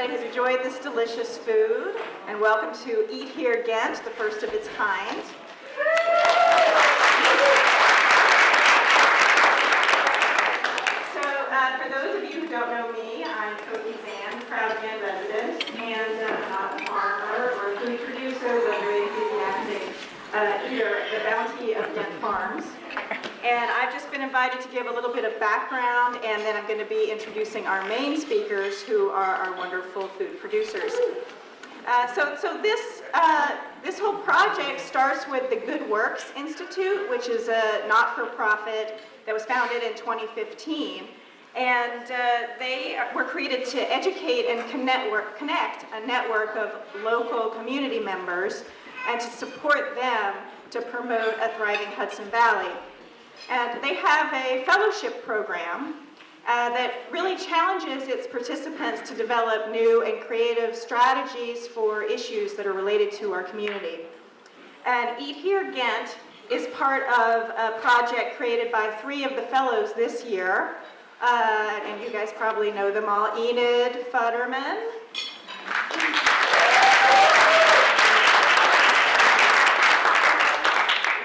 everybody has enjoyed this delicious food, and welcome to Eat Here Ghent, the first of its kind. So, for those of you who don't know me, I'm Cody Zan, proud Ghent resident, and a farmer or a food producer, but a very enthusiastic eater at the bounty of Ghent farms. And I've just been invited to give a little bit of background, and then I'm going to be introducing our main speakers, who are our wonderful food producers. So this whole project starts with the Good Works Institute, which is a not-for-profit that was founded in 2015. And they were created to educate and connect a network of local community members and to support them to promote a thriving Hudson Valley. And they have a fellowship program that really challenges its participants to develop new and creative strategies for issues that are related to our community. And Eat Here Ghent is part of a project created by 3 of the fellows this year. And you guys probably know them all. Enid Futterman,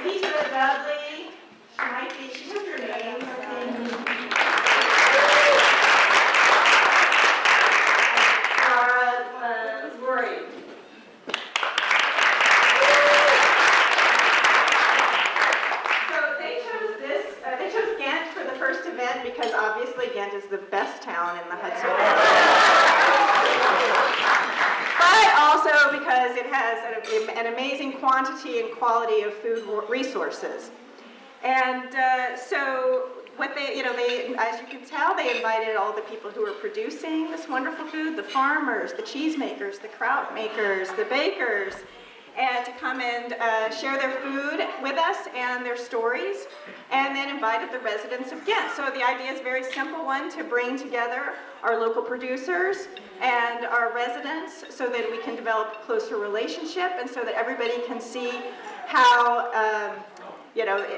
Lisa Dudley. She took her name, I think. Laura Rory. So they chose Ghent for the first event because obviously Ghent is the best town in the Hudson Valley. But also because it has an amazing quantity and quality of food resources. And so what they, as you can tell, they invited all the people who are producing this wonderful food, the farmers, the cheesemakers, the kraut makers, the bakers, and to come and share their food with us and their stories, and then invited the residents of Ghent. So the idea is a very simple one, to bring together our local producers and our residents so that we can develop a closer relationship and so that everybody can see how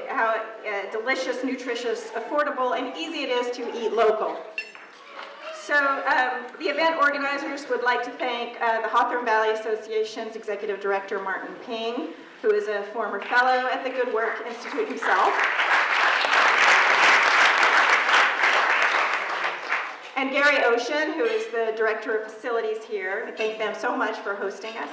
how delicious, nutritious, affordable, and easy it is to eat local. So the event organizers would like to thank the Hawthorne Valley Association's Executive Director, Martin Ping, who is a former fellow at the Good Work Institute himself. And Gary Ocean, who is the Director of Facilities here. We thank them so much for hosting us.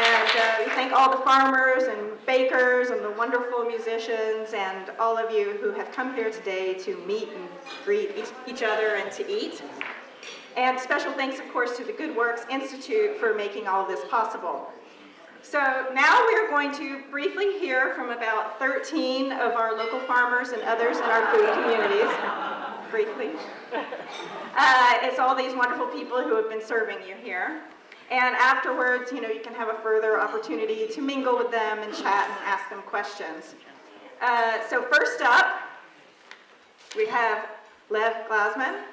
And we thank all the farmers and bakers and the wonderful musicians and all of you who have come here today to meet and greet each other and to eat. And special thanks, of course, to the Good Works Institute for making all of this possible. So now we are going to briefly hear from about 13 of our local farmers and others in our food communities. Briefly. It's all these wonderful people who have been serving you here. And afterwards, you can have a further opportunity to mingle with them and chat and ask them questions. So first up, we have Lev Glasman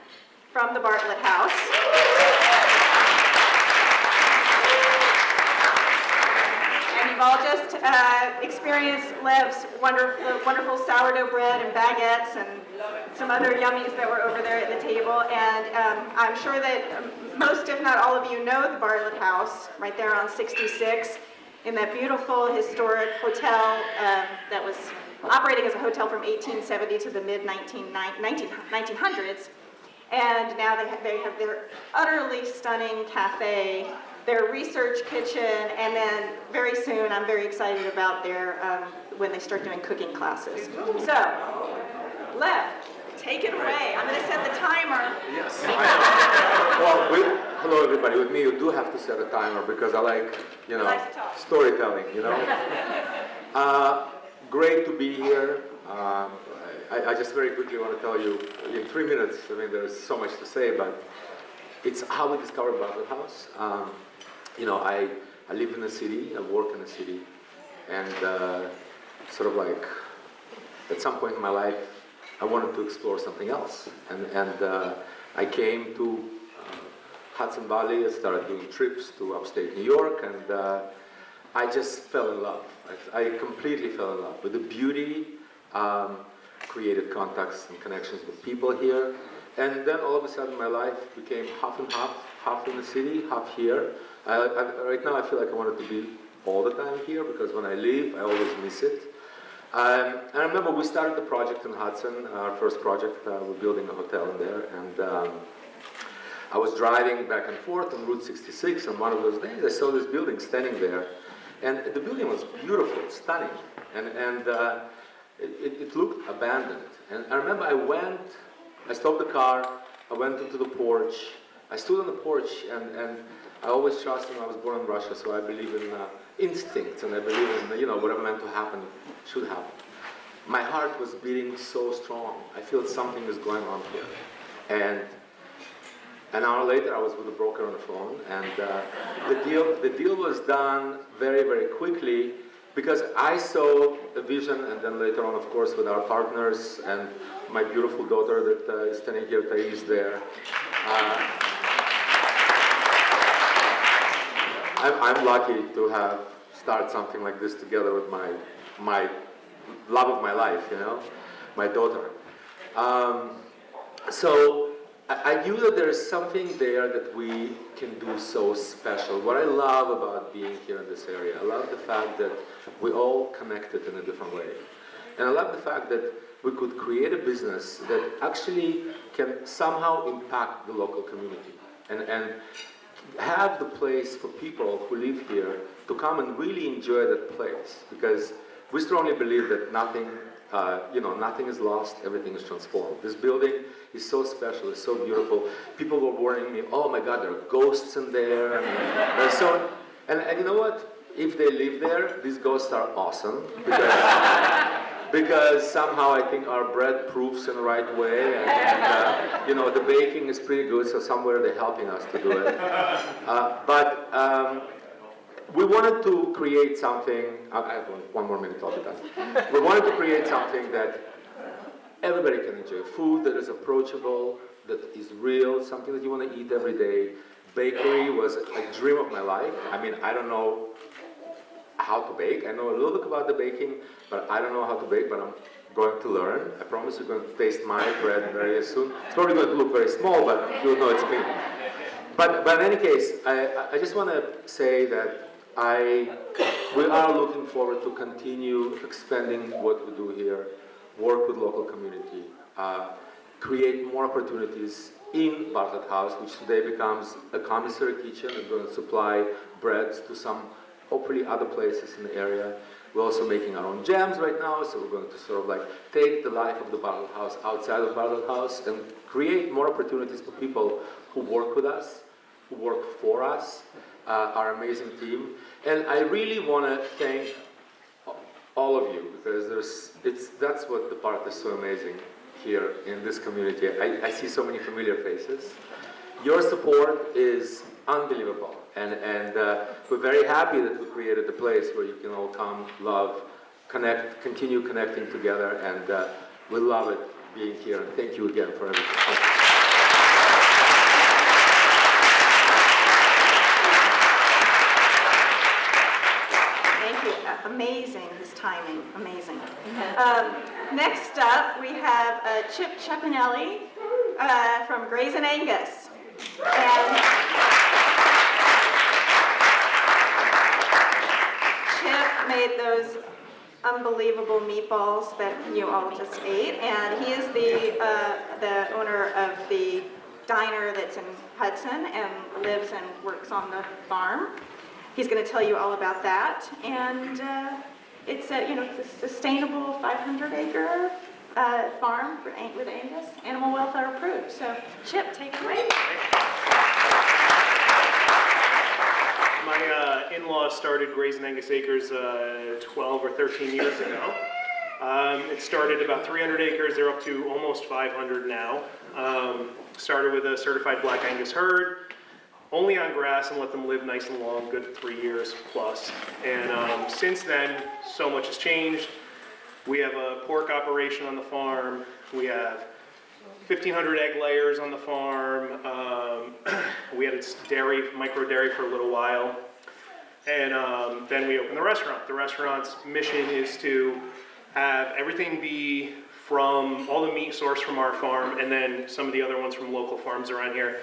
from the Bartlett House. And you've all just experienced Lev's wonderful sourdough bread and baguettes and some other yummies that were over there at the table. And I'm sure that most, if not all of you, know the Bartlett House right there on 66 in that beautiful historic hotel that was operating as a hotel from 1870 to the mid-1900s. And now they have their utterly stunning cafe, their research kitchen, and then very soon I'm very excited about their when they start doing cooking classes. So, Lev, take it away. I'm going to set the timer. Yes. Well, hello everybody. With me, you do have to set a timer because I like, storytelling. Great to be here. I just very quickly want to tell you in 3 minutes. I mean, there's so much to say, but it's how we discovered Bartlett House. I live in the city. I work in the city, and sort of like at some point in my life, I wanted to explore something else, and I came to Hudson Valley. I started doing trips to upstate New York, and I just fell in love. I completely fell in love with the beauty, created contacts and connections with people here. And then all of a sudden my life became half and half in the city, half here. Right now I feel like I wanted to be all the time here because when I leave, I always miss it. And I remember we started the project in Hudson, our first project. We're building a hotel in there, and I was driving back and forth on Route 66, and one of those days I saw this building standing there, and the building was beautiful, stunning, and it looked abandoned. And I remember I stopped the car, I went into the porch, I stood on the porch, and I always trust, I was born in Russia, so I believe in instincts, and I believe in, whatever meant to happen should happen. My heart was beating so strong. I feel something is going on here. And an hour later, I was with a broker on the phone, and the deal was done very, very quickly because I saw a vision, and then later on, of course, with our partners and my beautiful daughter that is standing here, Thais, there. I'm lucky to have started something like this together with my love of my life, my daughter. So I knew that there is something there that we can do so special. What I love about being here in this area, I love the fact that we all connected in a different way. And I love the fact that we could create a business that actually can somehow impact the local community and have the place for people who live here to come and really enjoy that place. Because we strongly believe that nothing is lost, everything is transformed. This building is so special, it's so beautiful. People were warning me, oh my God, there are ghosts in there. And you know what? If they live there, these ghosts are awesome. Because somehow I think our bread proofs in the right way, and the baking is pretty good, so somewhere they're helping us to do it. But we wanted to create something, I have one more minute, I'll be done. We wanted to create something that everybody can enjoy. Food that is approachable, that is real, something that you want to eat every day. Bakery was a dream of my life. I mean, I don't know how to bake. I know a little bit about the baking, but I don't know how to bake, but I'm going to learn. I promise you're going to taste my bread very soon. It's probably going to look very small, but you'll know it's me. But in any case, I just want to say that we are looking forward to continue expanding what we do here, work with local community, create more opportunities in Bartlett House, which today becomes a commissary kitchen. We're going to supply breads to some, hopefully, other places in the area. We're also making our own jams right now, so we're going to sort of take the life of the Bartlett House outside of Bartlett House and create more opportunities for people who work with us, who work for us, our amazing team. And I really want to thank all of you, because that's what the part is so amazing here in this community. I see so many familiar faces. Your support is unbelievable, and we're very happy that we created a place where you can all come, love, connect, continue connecting together, and we love it being here. And thank you again for everything. Amazing, his timing, amazing. Next up, we have Chip Cepinelli from Gray's and Angus. And Chip made those unbelievable meatballs that you all just ate, and he is the owner of the diner that's in Hudson and lives and works on the farm. He's going to tell you all about that, and it's a sustainable 500-acre farm with Angus, animal welfare approved. So, Chip, take it away. My in-laws started Gray's and Angus Acres 12 or 13 years ago. It started about 300 acres. They're up to almost 500 now. Started with a certified Black Angus herd, only on grass, and let them live nice and long, good 3 years plus. And since then, so much has changed. We have a pork operation on the farm. We have 1,500 egg layers on the farm. We had a micro dairy for a little while. And then we opened the restaurant. The restaurant's mission is to have everything be from all the meat sourced from our farm, and then some of the other ones from local farms around here,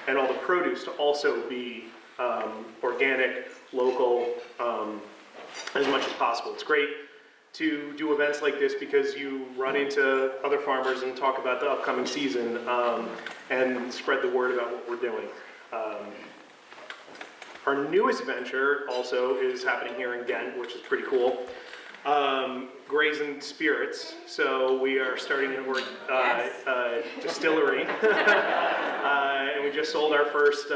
and all the produce to also be organic, local, as much as possible. It's great to do events like this because you run into other farmers and talk about the upcoming season and spread the word about what we're doing. Our newest venture also is happening here in Ghent, which is pretty cool. Grazing spirits. So we are starting a distillery, and we just sold our first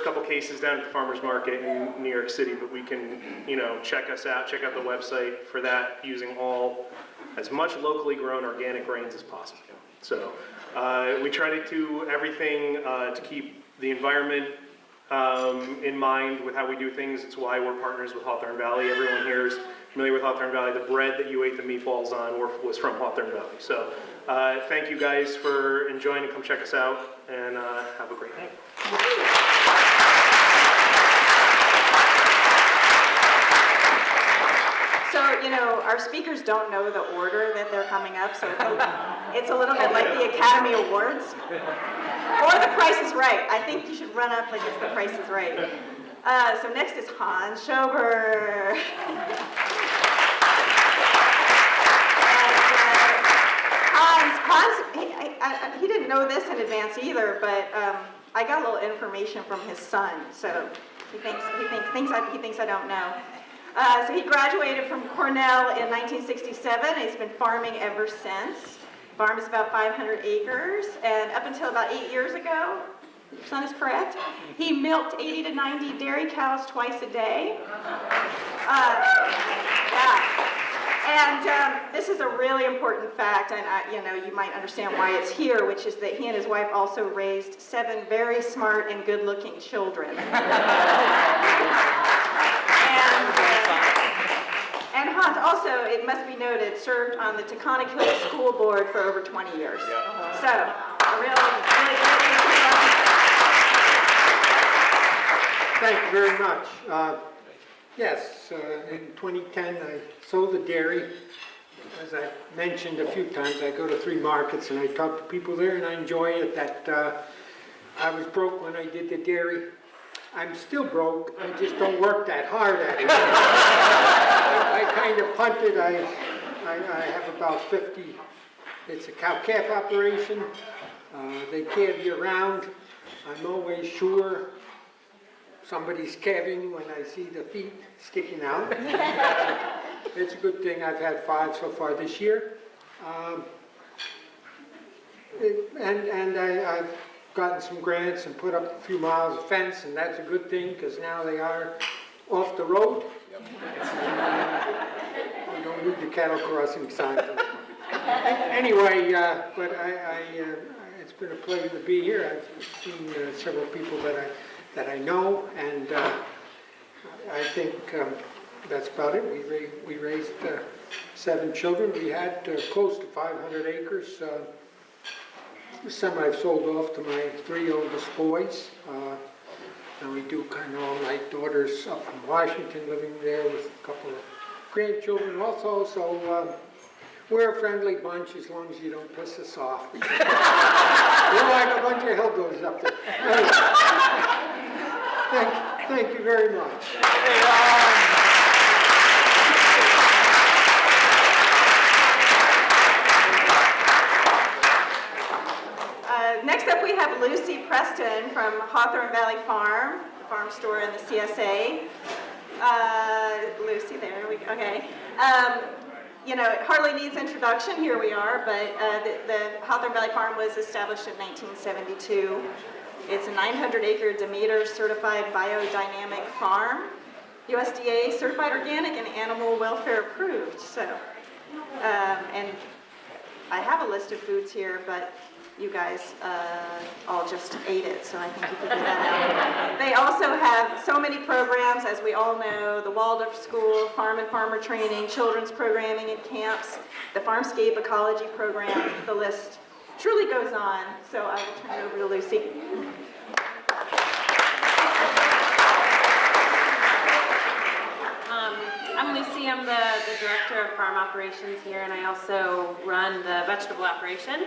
couple cases down at the farmers market in New York City. But we can, check us out. Check out the website for that, using as much locally grown organic grains as possible. So we try to do everything to keep the environment in mind with how we do things. It's why we're partners with Hawthorne Valley. Everyone here is familiar with Hawthorne Valley. The bread that you ate the meatballs on was from Hawthorne Valley. So thank you guys for enjoying and come check us out, and have a great night. So, our speakers don't know the order that they're coming up, so it's a little bit like the Academy Awards. Or The Price is Right. I think you should run up like it's The Price is Right. So next is Hans Schober. Hans, he didn't know this in advance either, but I got a little information from his son, so he thinks I don't know. So he graduated from Cornell in 1967. He's been farming ever since. Farm is about 500 acres, and up until about 8 years ago, your son is correct, he milked 80 to 90 dairy cows twice a day. And this is a really important fact, and you might understand why it's here, which is that he and his wife also raised 7 very smart and good-looking children. And Hans also, it must be noted, served on the Taconic Hill School Board for over 20 years. Yeah. So, a really Thank you very much. Yes, in 2010 I sold the dairy. As I mentioned a few times, I go to 3 markets and I talk to people there, and I enjoy it that I was broke when I did the dairy. I'm still broke, I just don't work that hard at it. I kind of punted. I have about 50. It's a cow-calf operation. They calve year-round. I'm always sure somebody's calving when I see the feet sticking out. It's a good thing. I've had 5 so far this year. I've gotten some grants and put up a few miles of fence, and that's a good thing because now they are off the road. Yep. We don't need the cattle crossing signs anymore. Anyway, but it's been a pleasure to be here. I've seen several people that I know, and I think that's about it. We raised 7 children. We had close to 500 acres. Some I've sold off to my 3 oldest boys. And we do kind of all-night daughters up from Washington living there with a couple of grandchildren also. So we're a friendly bunch as long as you don't piss us off. We're like a bunch of hillbillies up there. Anyway, thank you very much. Next up we have Lucy Preston from Hawthorne Valley Farm, the farm store and the CSA. Lucy, there we go, okay. It hardly needs introduction, here we are, but the Hawthorne Valley Farm was established in 1972. It's a 900-acre Demeter certified biodynamic farm, USDA certified organic and animal welfare approved. So, and I have a list of foods here, but you guys all just ate it, so I think you figured that out. They also have so many programs, as we all know, the Waldorf School, farm and farmer training, children's programming and camps, the Farmscape ecology program. The list truly goes on, so I will turn it over to Lucy. I'm Lucy. I'm the director of farm operations here, and I also run the vegetable operation.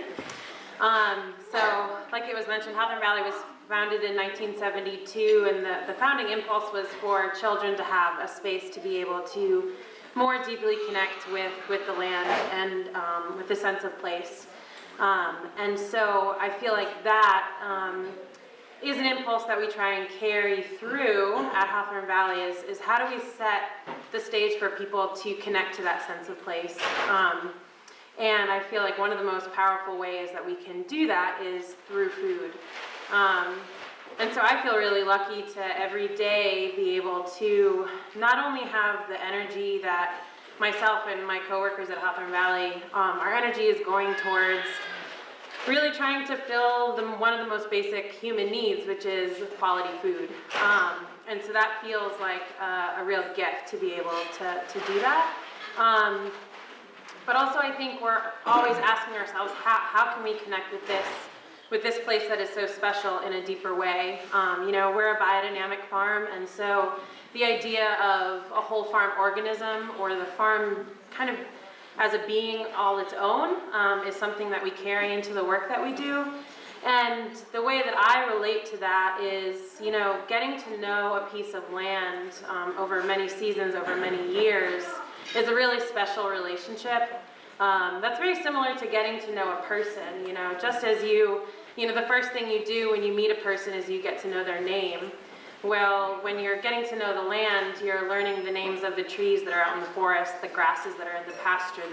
So, like it was mentioned, Hawthorne Valley was founded in 1972, and the founding impulse was for children to have a space to be able to more deeply connect with the land and with the sense of place. And so I feel like that is an impulse that we try and carry through at Hawthorne Valley is how do we set the stage for people to connect to that sense of place. And I feel like one of the most powerful ways that we can do that is through food. And so I feel really lucky to every day be able to not only have the energy that myself and my coworkers at Hawthorne Valley, our energy is going towards really trying to fill one of the most basic human needs, which is quality food. And so that feels like a real gift to be able to do that. But also I think we're always asking ourselves, how can we connect with this place that is so special in a deeper way? You know, we're a biodynamic farm, and so the idea of a whole farm organism, or the farm kind of as a being all its own, is something that we carry into the work that we do. And the way that I relate to that is, you know, getting to know a piece of land over many seasons, over many years, is a really special relationship. That's very similar to getting to know a person, you know, just as you know, the first thing you do when you meet a person is you get to know their name. Well, when you're getting to know the land, you're learning the names of the trees that are out in the forest, the grasses that are in the pasture,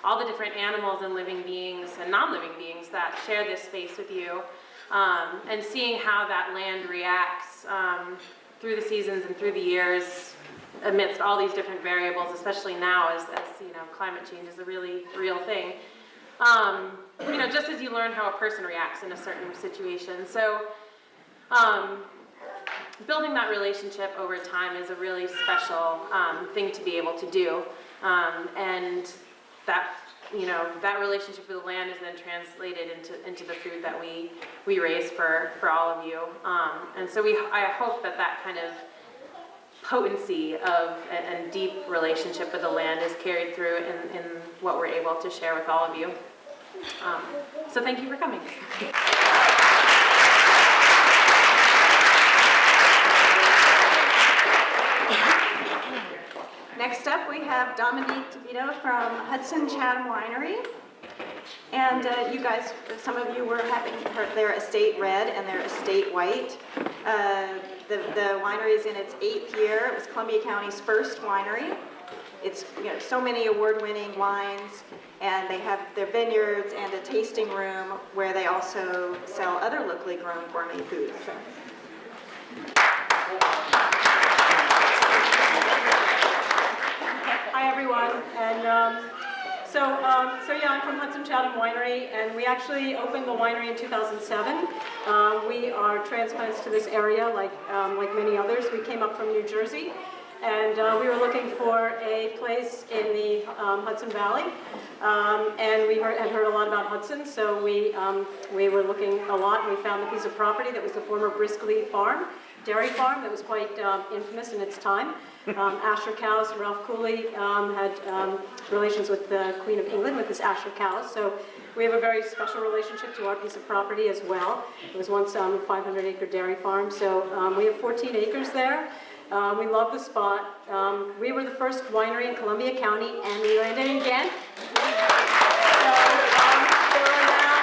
all the different animals and living beings and non-living beings that share this space with you, and seeing how that land reacts through the seasons and through the years amidst all these different variables, especially now as you know, climate change is a really real thing. You know, just as you learn how a person reacts in a certain situation. So building that relationship over time is a really special thing to be able to do. And that, you know, that relationship with the land is then translated into the food that we raise for all of you. And so I hope that kind of potency of and deep relationship with the land is carried through in what we're able to share with all of you. So thank you for coming. Next up, we have Dominique DeVito from Hudson Chatham Winery. And you guys, some of you were having their estate red and their estate white. The winery is in its 8th year. It was Columbia County's first winery. It's, you know, so many award-winning wines, and they have their vineyards and a tasting room where they also sell other locally grown gourmet foods. Hi everyone, and so yeah, I'm from Hudson Chatham Winery, and we actually opened the winery in 2007. We are transplants to this area, like many others. We came up from New Jersey, and we were looking for a place in the Hudson Valley, and we had heard a lot about Hudson, so we were looking a lot, and we found a piece of property that was the former Briskley Farm, dairy farm that was quite infamous in its time. Asher cows, Ralph Cooley had relations with the Queen of England with his Asher cows, so we have a very special relationship to our piece of property as well. It was once a 500-acre dairy farm, so we have 14 acres there. We love the spot. We were the first winery in Columbia County, and we landed in Ghent.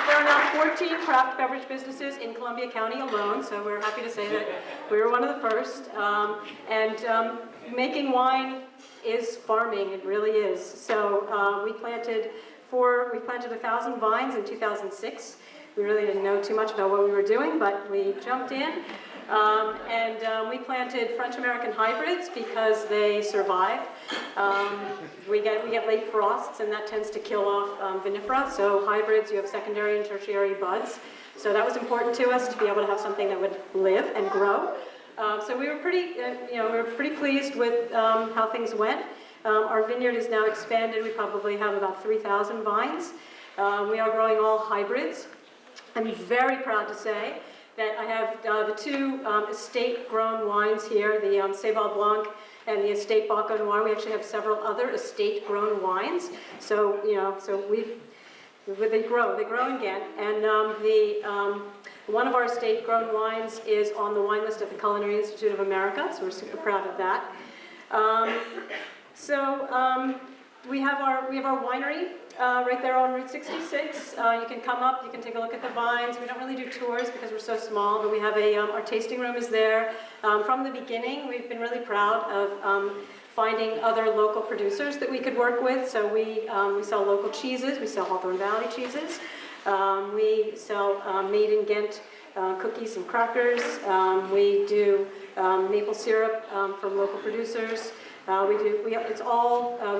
There are now 14 craft beverage businesses in Columbia County alone, so we're happy to say that we were one of the first. Making wine is farming, it really is. So we planted 1,000 vines in 2006. We really didn't know too much about what we were doing, but we jumped in. We planted French American hybrids because they survive. We get late frosts, and that tends to kill off vinifera. So hybrids, you have secondary and tertiary buds. So that was important to us to be able to have something that would live and grow. So we were pretty pleased with how things went. Our vineyard is now expanded. We probably have about 3,000 vines. We are growing all hybrids. I'm very proud to say that I have the two estate-grown wines here, the Seyval Blanc and the Estate Baco Noir. We actually have several other estate-grown wines. So, they grow in Ghent. And one of our estate-grown wines is on the wine list at the Culinary Institute of America, so we're super proud of that. We have our winery right there on Route 66. You can come up, you can take a look at the vines. We don't really do tours because we're so small, but we have our tasting room is there. From the beginning, we've been really proud of finding other local producers that we could work with. So we sell local cheeses, we sell Hawthorne Valley cheeses. We sell made in Ghent cookies and crackers. We do maple syrup from local producers. We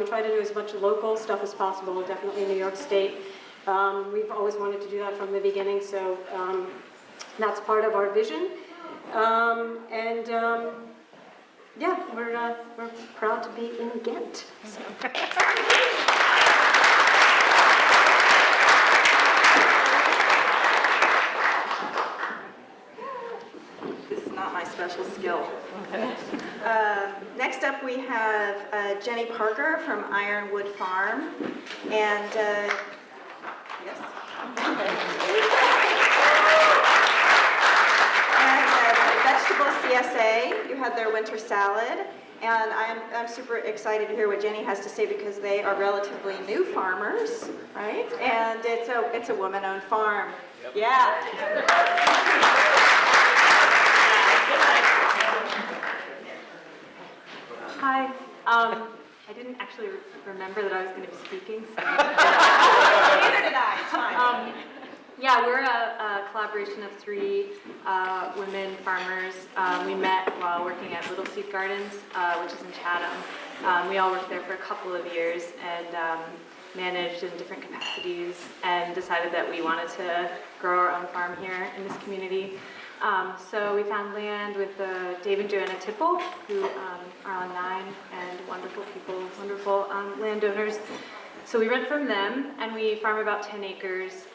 try to do as much local stuff as possible, definitely in New York State. We've always wanted to do that from the beginning, so that's part of our vision. We're proud to be in Ghent. So. Not my special skill. Next up we have Jenny Parker from Ironwood Farm, and yes, and Vegetable CSA. You had their winter salad, and I'm super excited to hear what Jenny has to say because they are relatively new farmers, right? And it's a woman-owned farm. Yep. Yeah. Hi. I didn't actually remember that I was going to be speaking. So. Neither did I. It's fine. Yeah, we're a collaboration of three women farmers. We met while working at Little Seed Gardens, which is in Chatham. We all worked there for a couple of years and managed in different capacities and decided that we wanted to grow our own farm here in this community. So we found land with Dave and Joanna Tipple, who are on 9 and wonderful people, wonderful landowners. So we rent from them, and we farm about 10 acres,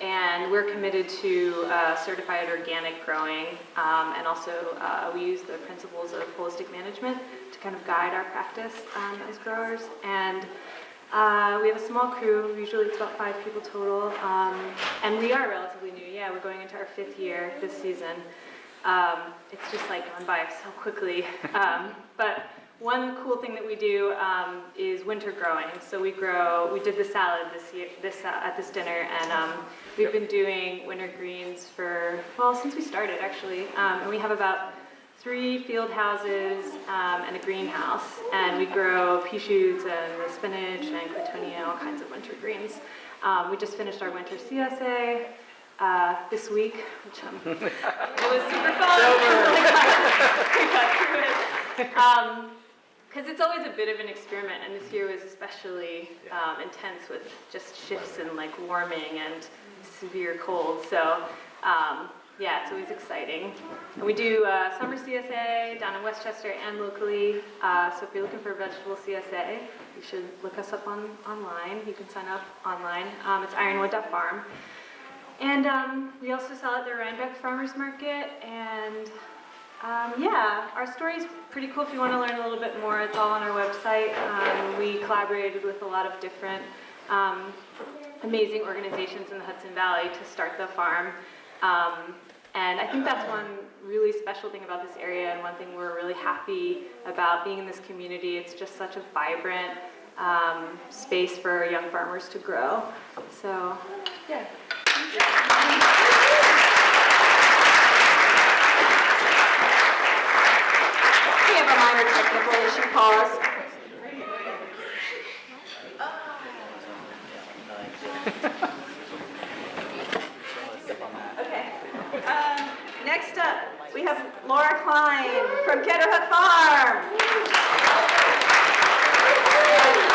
and we're committed to certified organic growing, and also we use the principles of holistic management to kind of guide our practice as growers. And we have a small crew, usually it's about 5 people total, and we are relatively new. Yeah, we're going into our 5th year this season. It's just like gone by so quickly. But one cool thing that we do is winter growing. So we did the salad at this dinner, and we've been doing winter greens since we started actually. And we have about 3 field houses and a greenhouse, and we grow pea shoots and spinach and quinoa, all kinds of winter greens. We just finished our winter CSA this week, which it was super fun. Because it's always a bit of an experiment, and this year was especially intense with just shifts in like warming and severe cold. So. Yeah, it's always exciting. And we do summer CSA down in Westchester and locally. So if you're looking for a vegetable CSA, you should look us up online. You can sign up online. It's ironwood.farm. And we also sell at the Rhinebeck Farmers Market. And our story is pretty cool if you want to learn a little bit more. It's all on our website. We collaborated with a lot of different amazing organizations in the Hudson Valley to start the farm. And I think that's one really special thing about this area, and one thing we're really happy about being in this community. It's just such a vibrant space for young farmers to grow. So, yeah. We have a minor technical issue. Pause. Next up, we have Laura Klein from Ketterhook Farm.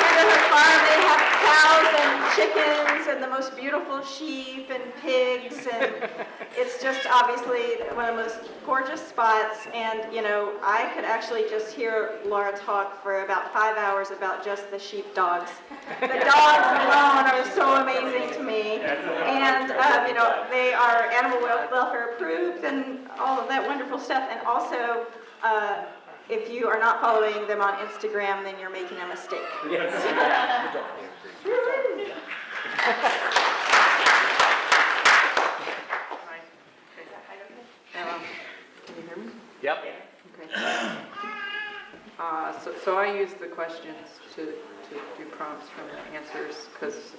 Ketterhook Farm, they have cows and chickens and the most beautiful sheep and pigs, and it's just obviously one of the most gorgeous spots. And I could actually just hear Laura talk for about 5 hours about just the sheep dogs. The dogs alone are so amazing to me. And They are animal welfare approved and all of that wonderful stuff. And also, if you are not following them on Instagram, then you're making a mistake. Can you hear me? Yep. Okay. So I use the questions to do prompts from the answers because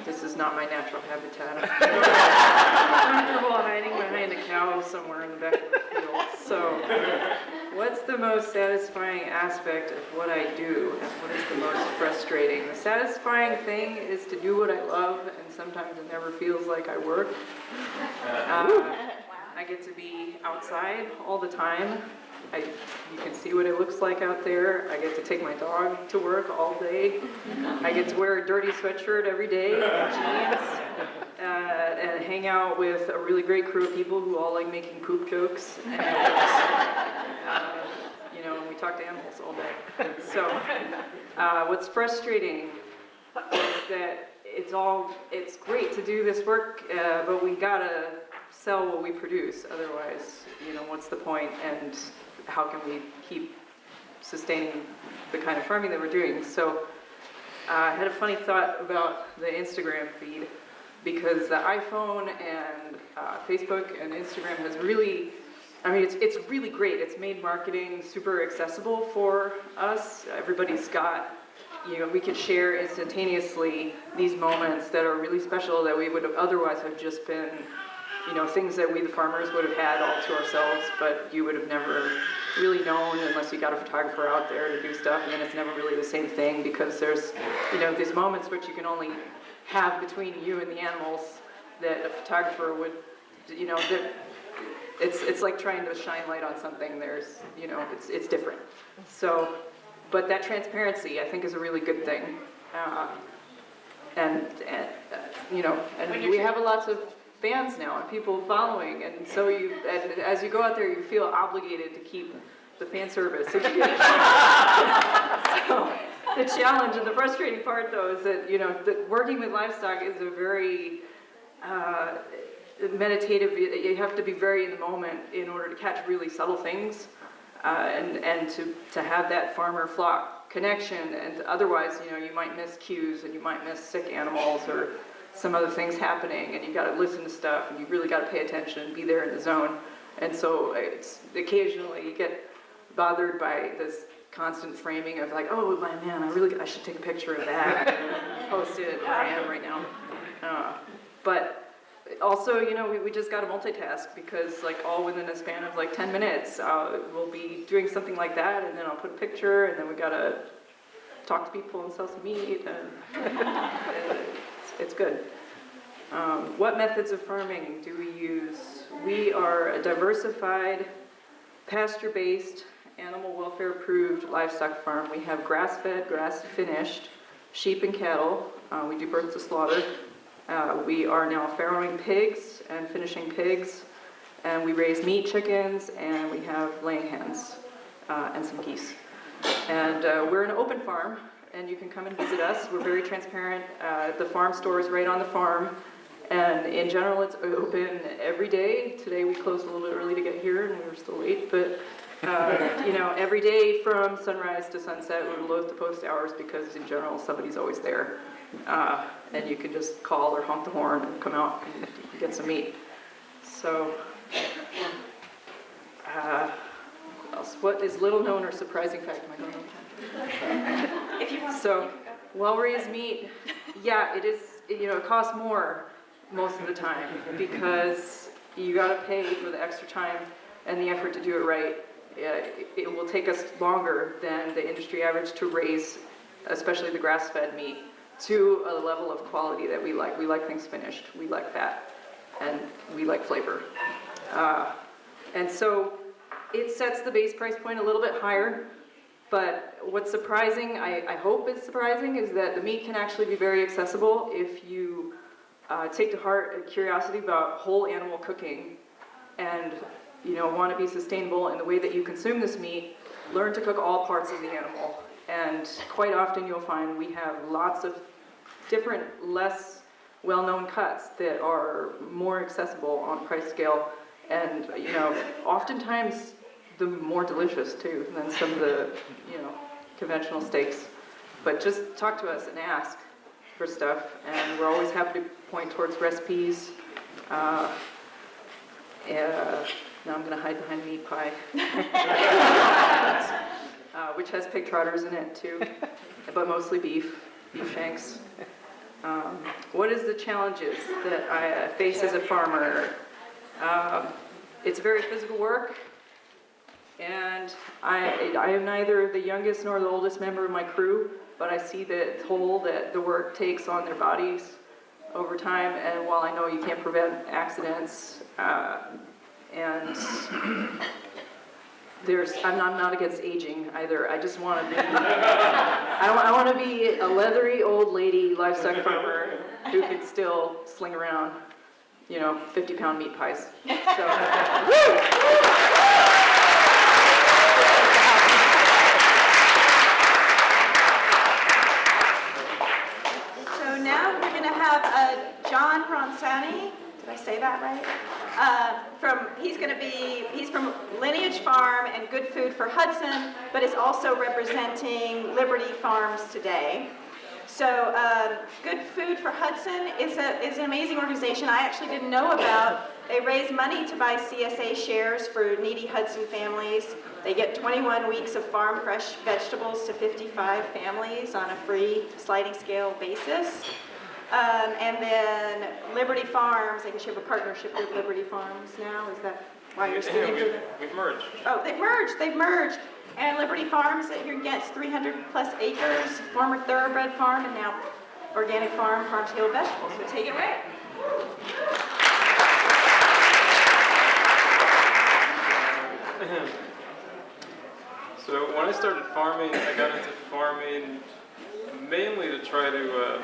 this is not my natural habitat. I'm comfortable hiding behind a cow somewhere in the back of the field. So what's the most satisfying aspect of what I do and what is the most frustrating? The satisfying thing is to do what I love, and sometimes it never feels like I work. I get to be outside all the time. You can see what it looks like out there. I get to take my dog to work all day. I get to wear a dirty sweatshirt every day, and jeans, and hang out with a really great crew of people who all like making poop jokes. And, we talk to animals all day. So what's frustrating is that it's great to do this work, but we gotta sell what we produce. Otherwise, what's the point? And how can we keep sustaining the kind of farming that we're doing? So I had a funny thought about the Instagram feed, because the iPhone and Facebook and Instagram has really, it's really great. It's made marketing super accessible for us. Everybody's got, we could share instantaneously these moments that are really special that we would have otherwise have just been things that we, the farmers, would have had all to ourselves, but you would have never really known unless you got a photographer out there to do stuff, and then it's never really the same thing because there's, these moments which you can only have between you and the animals that a photographer would, that it's like trying to shine light on something. There's, it's different. So, but that transparency, I think, is a really good thing. And we have lots of fans now and people following, and so as you go out there, you feel obligated to keep the fan service. So the challenge and the frustrating part, though, is that working with livestock is a very meditative. You have to be very in the moment in order to catch really subtle things, and to have that farmer flock connection. And otherwise, you might miss cues and you might miss sick animals or some other things happening, and you got to listen to stuff, and you really got to pay attention and be there in the zone. And so it's occasionally you get bothered by this constant framing of like, oh man, I should take a picture of that and post it where I am right now. But also, we just got to multitask, because like all within a span of like 10 minutes, we'll be doing something like that, and then I'll put a picture, and then we got to talk to people and sell some meat, and it's good. What methods of farming do we use? We are a diversified, pasture-based, animal welfare approved livestock farm. We have grass-fed, grass-finished sheep and cattle. We do birth to slaughter. We are now farrowing pigs and finishing pigs. And we raise meat chickens, and we have laying hens and some geese. And we're an open farm, and you can come and visit us. We're very transparent. The farm store is right on the farm, and in general it's open every day. Today we closed a little bit early to get here, and we were still late, but every day from sunrise to sunset. We're loath to post hours because in general somebody's always there, and you can just call or honk the horn and come out and get some meat. So what else? What is little known or surprising fact? Am I going over time? So, well-raised meat, yeah, it is, it costs more most of the time because you got to pay for the extra time and the effort to do it right. It will take us longer than the industry average to raise, especially the grass-fed meat, to a level of quality that we like. We like things finished, we like fat, and we like flavor. And so it sets the base price point a little bit higher. But what's surprising, I hope is surprising, is that the meat can actually be very accessible if you take to heart a curiosity about whole animal cooking and want to be sustainable in the way that you consume this meat. Learn to cook all parts of the animal. And quite often you'll find we have lots of different, less well-known cuts that are more accessible on price scale, and oftentimes the more delicious too than some of the conventional steaks. But just talk to us and ask for stuff, and we're always happy to point towards recipes. Now I'm going to hide behind meat pie, which has pig trotters in it too, but mostly beef shanks. What is the challenges that I face as a farmer? It's very physical work, and I am neither the youngest nor the oldest member of my crew, but I see the toll that the work takes on their bodies over time, and while I know you can't prevent accidents, and I'm not against aging either. I just want to be, I want to be a leathery old lady livestock farmer who can still sling around, 50-pound meat pies. So, So now we're going to have John Ronsani. Did I say that right? He's from Lineage Farm and Good Food for Hudson, but is also representing Liberty Farms today. So Good Food for Hudson is an amazing organization I actually didn't know about. They raise money to buy CSA shares for needy Hudson families. They get 21 weeks of farm fresh vegetables to 55 families on a free sliding scale basis. And then Liberty Farms, I guess you have a partnership with Liberty Farms now, is that why you're speaking to them? We've merged. Oh, they've merged. And Liberty Farms here in Ghent, 300 plus acres, former thoroughbred farm, and now organic farm-to-table vegetables. So take it away. So when I started farming, I got into farming mainly to try to,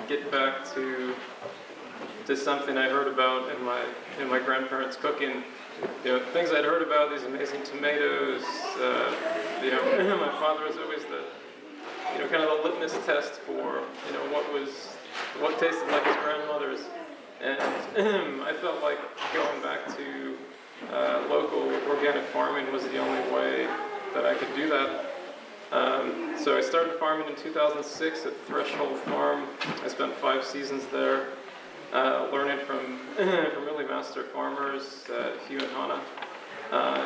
get back to something I heard about in my grandparents' cooking. Things I'd heard about, these amazing tomatoes. My father was always the, kind of the litmus test for, what tasted like his grandmother's. And I felt like going back to local organic farming was the only way that I could do that. So I started farming in 2006 at Threshold Farm. I spent 5 seasons there, learning from really master farmers, Hugh and Hannah.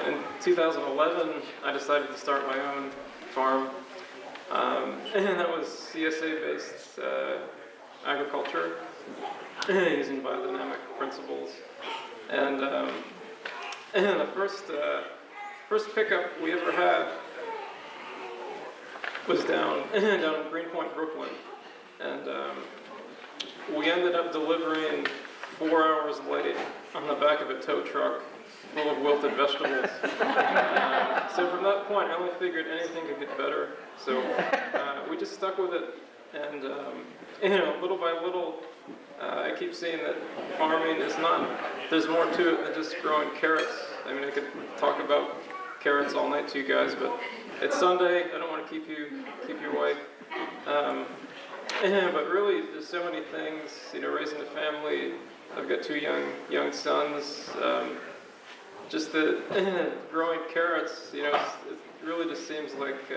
In 2011, I decided to start my own farm, and that was CSA-based agriculture, using biodynamic principles. And the first pickup we ever had was down in Greenpoint, Brooklyn, and we ended up delivering 4 hours late on the back of a tow truck full of wilted vegetables. So from that point, I only figured anything could get better. So we just stuck with it, and little by little, I keep seeing that farming is not. There's more to it than just growing carrots. I mean, I could talk about carrots all night to you guys, but it's Sunday. I don't want to keep you awake. But really, there's so many things. Raising a family. I've got 2 young sons. Just the growing carrots. It really just seems like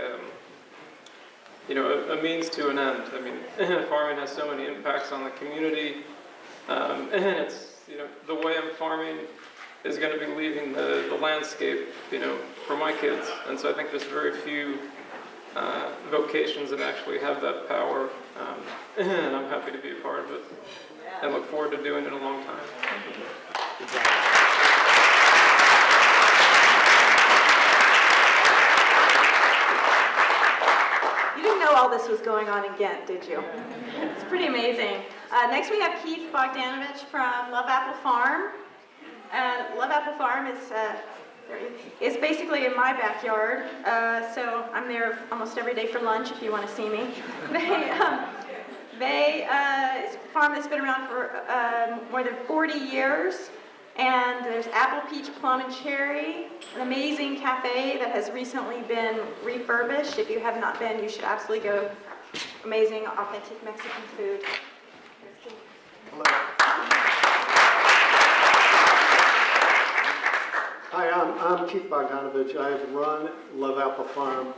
a means to an end. I mean, farming has so many impacts on the community, and it's the way I'm farming is going to be leaving the landscape, for my kids. And so I think there's very few vocations that actually have that power, and I'm happy to be a part of it, and look forward to doing it a long time. You didn't know all this was going on in Ghent, did you? It's pretty amazing. Next we have Keith Bogdanovich from Love Apple Farm. Love Apple Farm is basically in my backyard, so I'm there almost every day for lunch if you want to see me. It's a farm that's been around for more than 40 years, and there's apple, peach, plum, and cherry, an amazing cafe that has recently been refurbished. If you have not been, you should absolutely go amazing, authentic Mexican food. Hi, I'm Keith Bogdanovich. I run Love Apple Farm.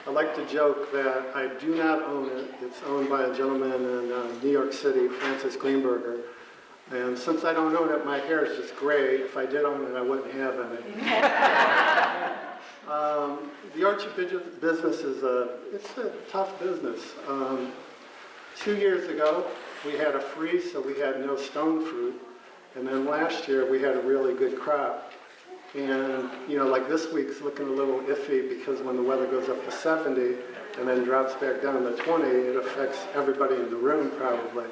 I like to joke that I do not own it. It's owned by a gentleman in New York City, Francis Greenberger. And since I don't own it, my hair is just gray. If I did own it, I wouldn't have any. The orchard business it's a tough business. 2 years ago, we had a freeze, so we had no stone fruit. And then last year, we had a really good crop. And, like this week's looking a little iffy because when the weather goes up to 70 and then drops back down to 20, it affects everybody in the room probably.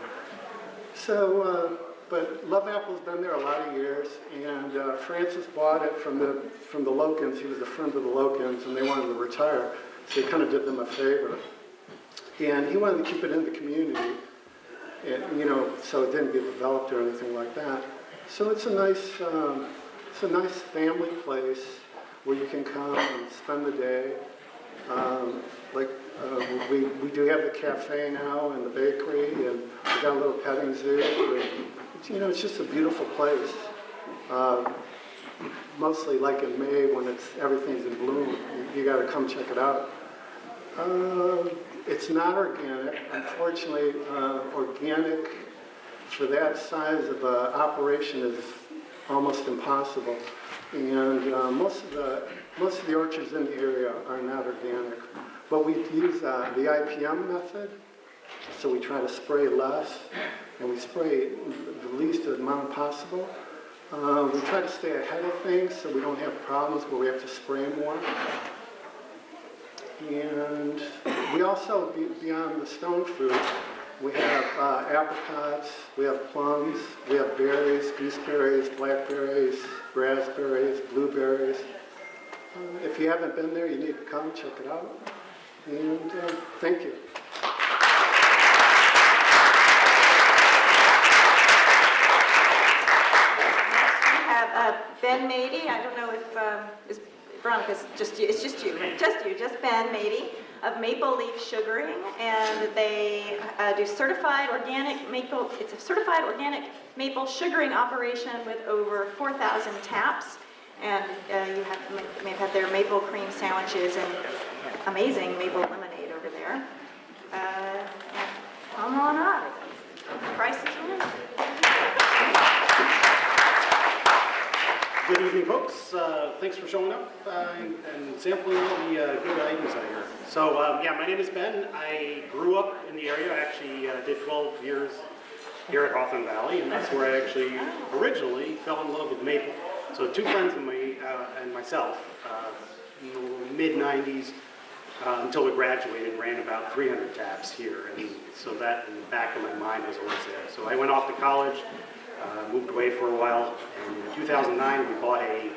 So, but Love Apple's been there a lot of years, and Francis bought it from the Lokins. He was a friend of the Lokins, and they wanted to retire, so he kind of did them a favor. And he wanted to keep it in the community, and, so it didn't get developed or anything like that. So it's a nice family place where you can come and spend the day. We do have the cafe now and the bakery, and we got a little petting zoo. And, it's just a beautiful place. Mostly like in May when everything's in bloom, you got to come check it out. It's not organic, unfortunately. Organic for that size of operation is almost impossible, and most of the orchards in the area are not organic. But we use the IPM method, so we try to spray less, and we spray the least amount possible. We try to stay ahead of things so we don't have problems where we have to spray more. And we also, beyond the stone fruit, we have apricots, we have plums, we have berries, gooseberries, blackberries, raspberries, blueberries. If you haven't been there, you need to come check it out. And thank you. Next we have Ben Mady. I don't know if Veronica's just you. It's just you, Ben Mady of Maple Leaf Sugaring, and they do certified organic maple. It's a certified organic maple sugaring operation with over 4,000 taps, and you may have had their maple cream sandwiches and amazing maple lemonade over there. Come on up. Price is right. Good evening, folks. Thanks for showing up and sampling all the good items out here. So, my name is Ben. I grew up in the area. I actually did 12 years here at Hawthorne Valley, and that's where I actually originally fell in love with maple. So, two friends and me and myself, in the mid-'90s, until we graduated, ran about 300 taps here, and so that in the back of my mind was always there. So I went off to college. Moved away for a while, and in 2009 we bought a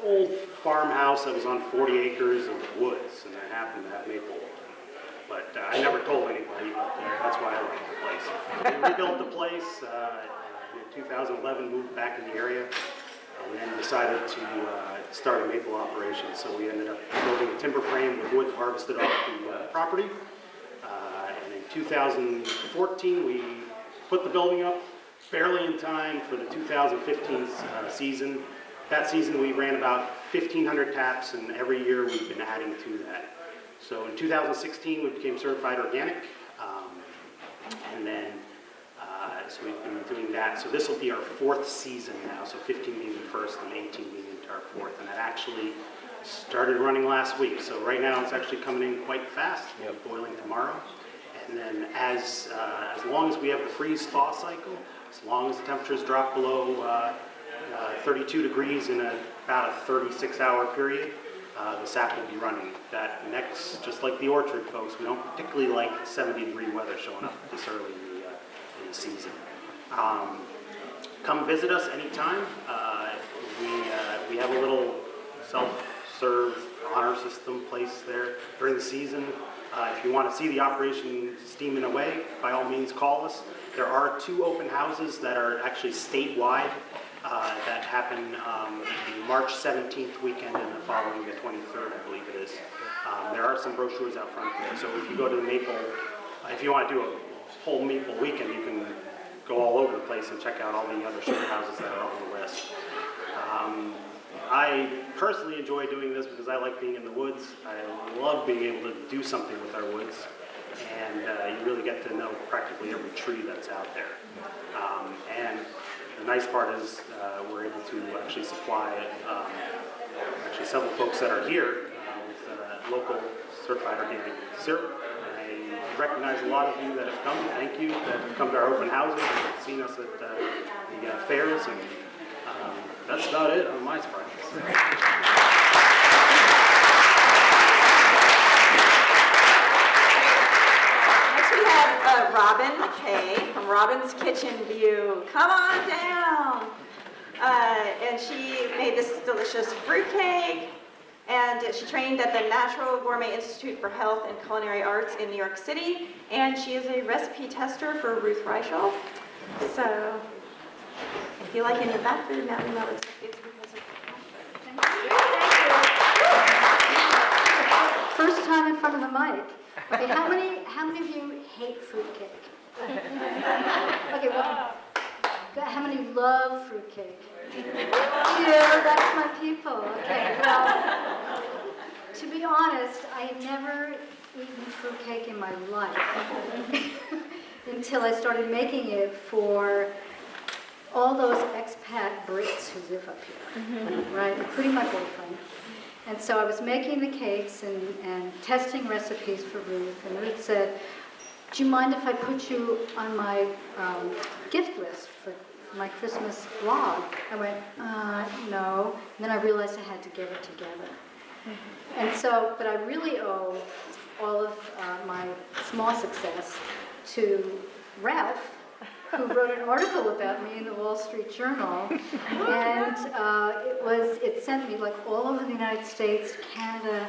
old farmhouse that was on 40 acres of woods, and I happened to have maple. But I never told anybody, but that's why I liked the place. We rebuilt the place, in 2011 moved back in the area, and then decided to start a maple operation. So we ended up building a timber frame with wood harvested off the property, and in 2014 we put the building up barely in time for the 2015 season. That season we ran about 1,500 taps, and every year we've been adding to that. So in 2016 we became certified organic, and then so we've been doing that. So this will be our 4th season now, so 15 being the first and 18 being into our 4th, and that actually started running last week. So right now it's actually coming in quite fast. We'll be boiling tomorrow. And then as long as we have the freeze-thaw cycle, as long as the temperatures drop below 32 degrees in about a 36-hour period, the sap will be running. That next, just like the orchard folks, we don't particularly like 70-degree weather showing up this early in the season. Come visit us anytime. We have a little self-serve honor system place there during the season. If you want to see the operation steaming away, by all means call us. There are 2 open houses that are actually statewide that happen the March 17th weekend and the following, the 23rd, I believe it is. There are some brochures out front there, so if you go to the Maple, if you want to do a whole Maple weekend, you can go all over the place and check out all the other sugar houses that are on the list. I personally enjoy doing this because I like being in the woods. I love being able to do something with our woods, and you really get to know practically every tree that's out there. And the nice part is we're able to actually supply actually several folks that are here with local certified organic syrup. I recognize a lot of you that have come. Thank you that have come to our open houses and seen us at the fairs, and that's about it on my front. Next we have Robin McKay from Robin's Kitchen View. Come on down. And she made this delicious fruitcake, and she trained at the Natural Gourmet Institute for Health and Culinary Arts in New York City, and she is a recipe tester for Ruth Reichel. So if you like any of that food, now you know it's because of First time in front of the mic. Okay, how many of you hate fruitcake? Okay, well, how many love fruitcake? Yeah, that's my people. Okay, well, to be honest, I had never eaten fruitcake in my life until I started making it for all those expat Brits who live up here, right, including my boyfriend. And so I was making the cakes and testing recipes for Ruth, and Ruth said, do you mind if I put you on my gift list for my Christmas blog? I went, no. And then I realized I had to get it together. And so, but I really owe all of my small success to Ralph, who wrote an article about me in the Wall Street Journal, and it sent me like all over the United States, Canada,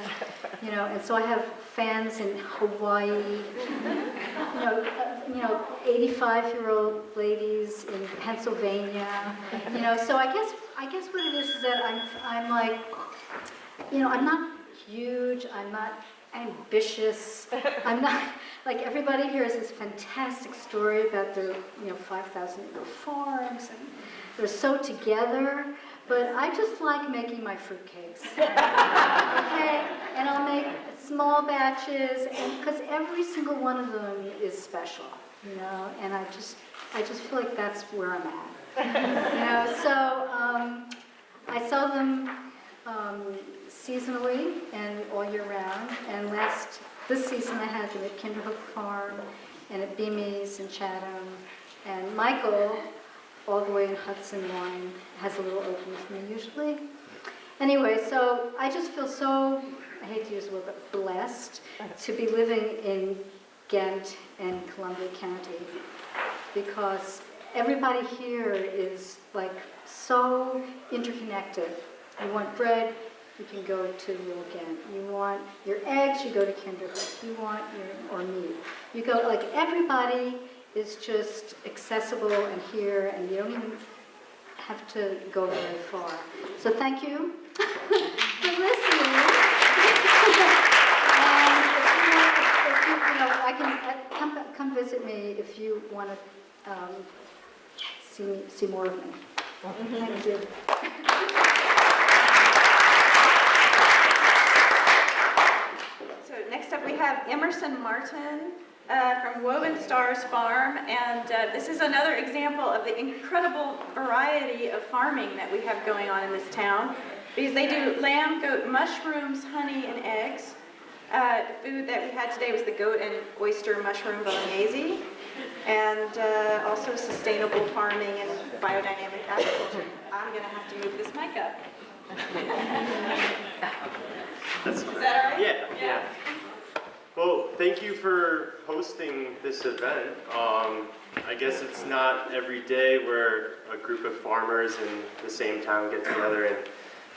and so I have fans in Hawaii, 85-year-old ladies in Pennsylvania, so I guess what it is that I'm like, I'm not huge, I'm not ambitious. I'm not, like everybody here has this fantastic story about their, 5,000-acre farms, and they're so together, but I just like making my fruitcakes. Okay? And I'll make small batches, and because every single one of them is special, and I just feel like that's where I'm at. So I sell them seasonally and all year round. And this season I had them at Kinderhook Farm and at Beamy's in Chatham. And Michael, all the way in Hudson Wine, has a little open with me usually. Anyway, so I just feel so, I hate to use the word, but blessed to be living in Ghent and Columbia County, because everybody here is like so interconnected. You want bread, you can go to Little Ghent. You want your eggs, you go to Kinderhook. You want or meat. You go, like everybody is just accessible and here, and you don't even have to go very far. So thank you for listening. And if you I can come visit me if you want to see more of me. Thank you. Next up we have Emerson Martin from Woven Stars Farm, and this is another example of the incredible variety of farming that we have going on in this town, because they do lamb, goat, mushrooms, honey, and eggs. The food that we had today was the goat and oyster mushroom bolognese, and also sustainable farming and biodynamic agriculture. I'm going to have to move this mic up. Is that all right? Yeah. Well, thank you for hosting this event. I guess it's not every day where a group of farmers in the same town get together and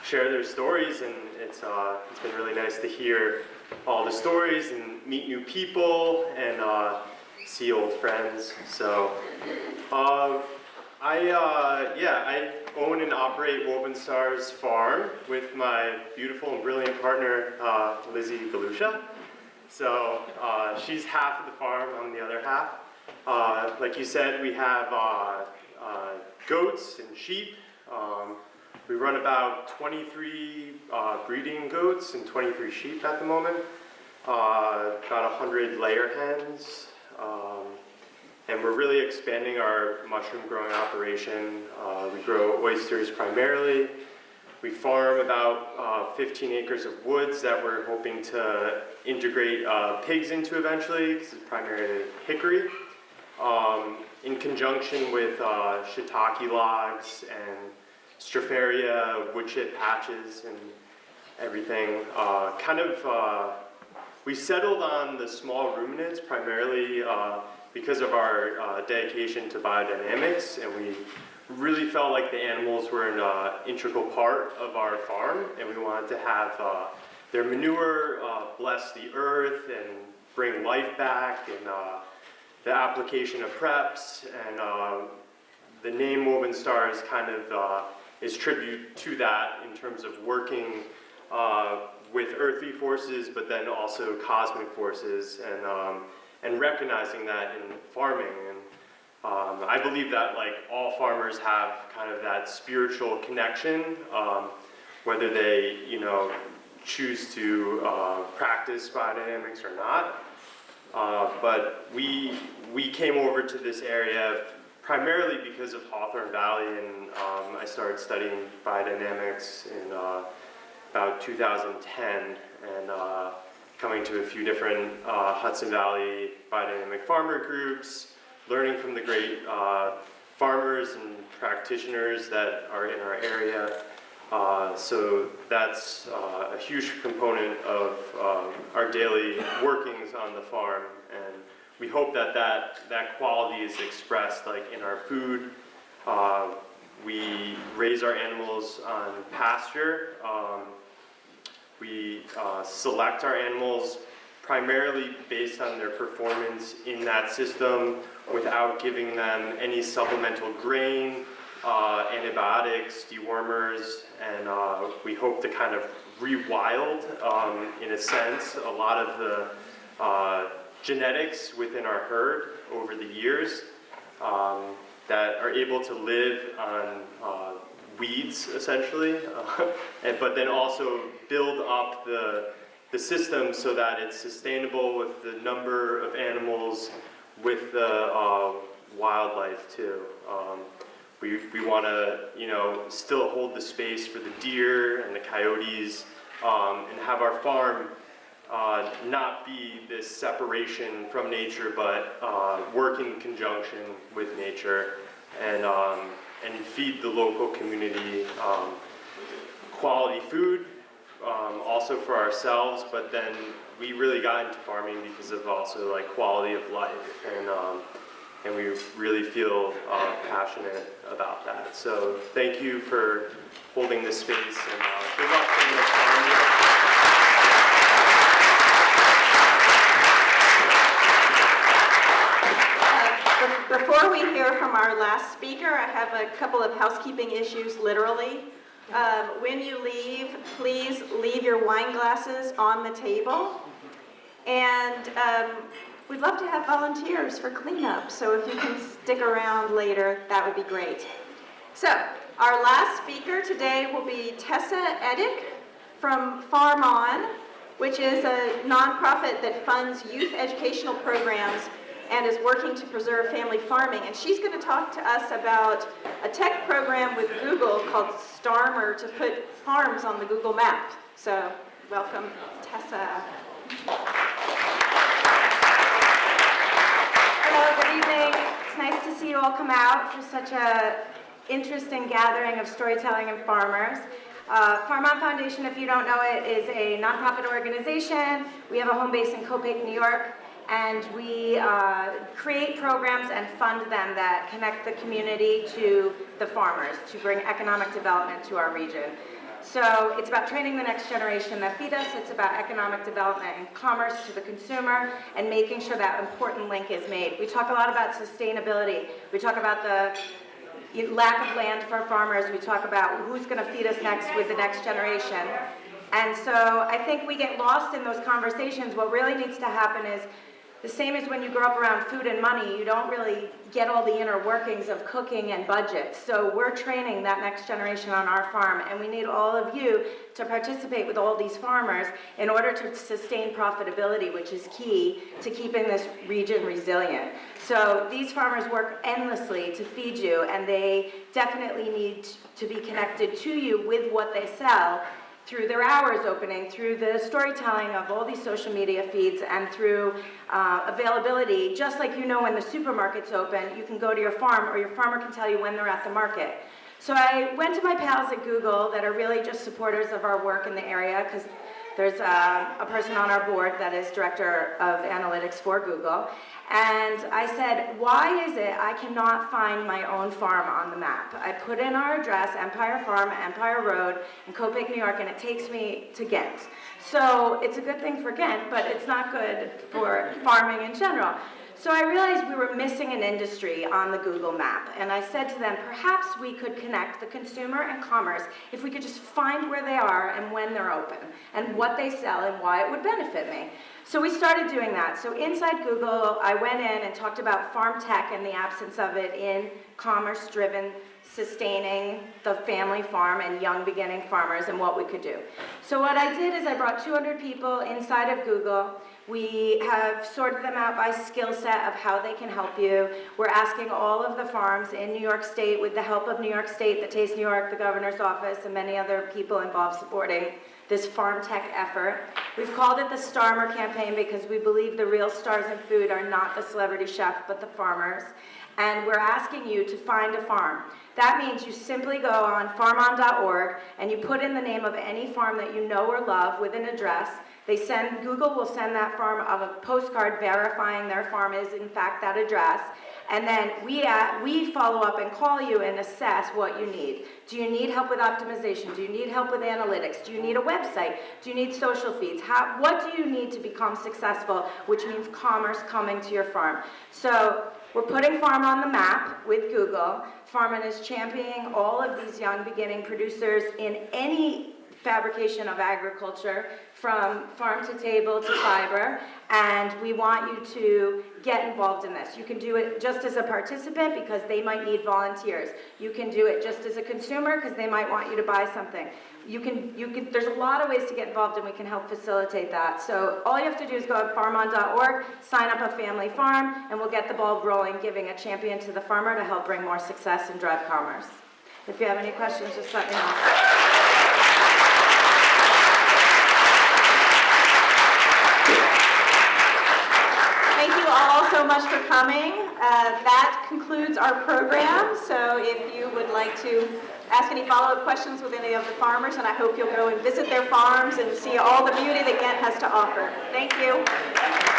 share their stories, and it's been really nice to hear all the stories and meet new people and see old friends. So I own and operate Woven Stars Farm with my beautiful and brilliant partner, Lizzie Galusha. So she's half of the farm, I'm the other half. Like you said, we have goats and sheep. We run about 23 breeding goats and 23 sheep at the moment. About 100 layer hens. And we're really expanding our mushroom growing operation. We grow oysters primarily. We farm about 15 acres of woods that we're hoping to integrate pigs into eventually, because it's primarily hickory. In conjunction with shiitake logs and stropharia, wood chip patches and everything. We settled on the small ruminants primarily because of our dedication to biodynamics, and we really felt like the animals were an integral part of our farm, and we wanted to have their manure bless the earth and bring life back, and the application of preps, and the name Woven Stars kind of is tribute to that in terms of working with earthly forces, but then also cosmic forces, and recognizing that in farming. And I believe that like all farmers have kind of that spiritual connection, whether they choose to practice biodynamics or not. But we came over to this area primarily because of Hawthorne Valley, and I started studying biodynamics in about 2010, and coming to a few different Hudson Valley biodynamic farmer groups, learning from the great farmers and practitioners that are in our area. So that's a huge component of our daily workings on the farm, and we hope that quality is expressed like in our food. We raise our animals on pasture. We select our animals primarily based on their performance in that system without giving them any supplemental grain, antibiotics, dewormers, and we hope to kind of rewild, in a sense, a lot of the genetics within our herd over the years that are able to live on weeds, essentially, but then also build up the system so that it's sustainable with the number of animals, with the wildlife too. We want to, still hold the space for the deer and the coyotes, and have our farm not be this separation from nature, but work in conjunction with nature, and feed the local community quality food, also for ourselves, but then we really got into farming because of also like quality of life, and we really feel passionate about that. So thank you for holding this space, and good luck in the farm. Before we hear from our last speaker, I have a couple of housekeeping issues, literally. When you leave, please leave your wine glasses on the table. And we'd love to have volunteers for cleanup, so if you can stick around later, that would be great. So, our last speaker today will be Tessa Edick from Farm On, which is a nonprofit that funds youth educational programs and is working to preserve family farming. And she's going to talk to us about a tech program with Google called Starmer to put farms on the Google map. So, welcome, Tessa. Hello, good evening. It's nice to see you all come out for such a interesting gathering of storytelling and farmers. Farm On Foundation, if you don't know it, is a nonprofit organization. We have a home base in Copiague, New York, and we create programs and fund them that connect the community to the farmers to bring economic development to our region. So it's about training the next generation that feed us. It's about economic development and commerce to the consumer and making sure that important link is made. We talk a lot about sustainability. We talk about the lack of land for farmers. We talk about who's going to feed us next with the next generation. And so I think we get lost in those conversations. What really needs to happen is the same as when you grow up around food and money, you don't really get all the inner workings of cooking and budget. So we're training that next generation on our farm, and we need all of you to participate with all these farmers in order to sustain profitability, which is key to keeping this region resilient. So these farmers work endlessly to feed you, and they definitely need to be connected to you with what they sell through their hours opening, through the storytelling of all these social media feeds, and through availability. Just like you know when the supermarket's open, you can go to your farm, or your farmer can tell you when they're at the market. So I went to my pals at Google that are really just supporters of our work in the area, because there's a person on our board that is director of analytics for Google. And I said, why is it I cannot find my own farm on the map? I put in our address, Empire Farm, Empire Road, in Copiague, New York, and it takes me to Ghent. So it's a good thing for Ghent, but it's not good for farming in general. So I realized we were missing an industry on the Google map, and I said to them, perhaps we could connect the consumer and commerce if we could just find where they are and when they're open, and what they sell and why it would benefit me. So we started doing that. So inside Google, I went in and talked about farm tech and the absence of it in commerce-driven, sustaining the family farm and young beginning farmers and what we could do. So what I did is I brought 200 people inside of Google. We have sorted them out by skill set of how they can help you. We're asking all of the farms in New York State, with the help of New York State, the Taste New York, the governor's office, and many other people involved supporting this farm tech effort. We've called it the Starmer campaign because we believe the real stars in food are not the celebrity chef, but the farmers. And we're asking you to find a farm. That means you simply go on farmon.org and you put in the name of any farm that you know or love with an address. Google will send that farm a postcard verifying their farm is in fact that address. And then we follow up and call you and assess what you need. Do you need help with optimization? Do you need help with analytics? Do you need a website? Do you need social feeds? What do you need to become successful, which means commerce coming to your farm? So we're putting farm on the map with Google. Farmon is championing all of these young beginning producers in any fabrication of agriculture, from farm to table to fiber, and we want you to get involved in this. You can do it just as a participant because they might need volunteers. You can do it just as a consumer because they might want you to buy something. There's a lot of ways to get involved, and we can help facilitate that. So all you have to do is go to farmon.org, sign up a family farm, and we'll get the ball rolling, giving a champion to the farmer to help bring more success and drive commerce. If you have any questions, just let me know. Thank you all so much for coming. That concludes our program. So if you would like to ask any follow-up questions with any of the farmers, and I hope you'll go and visit their farms and see all the beauty that Ghent has to offer. Thank you.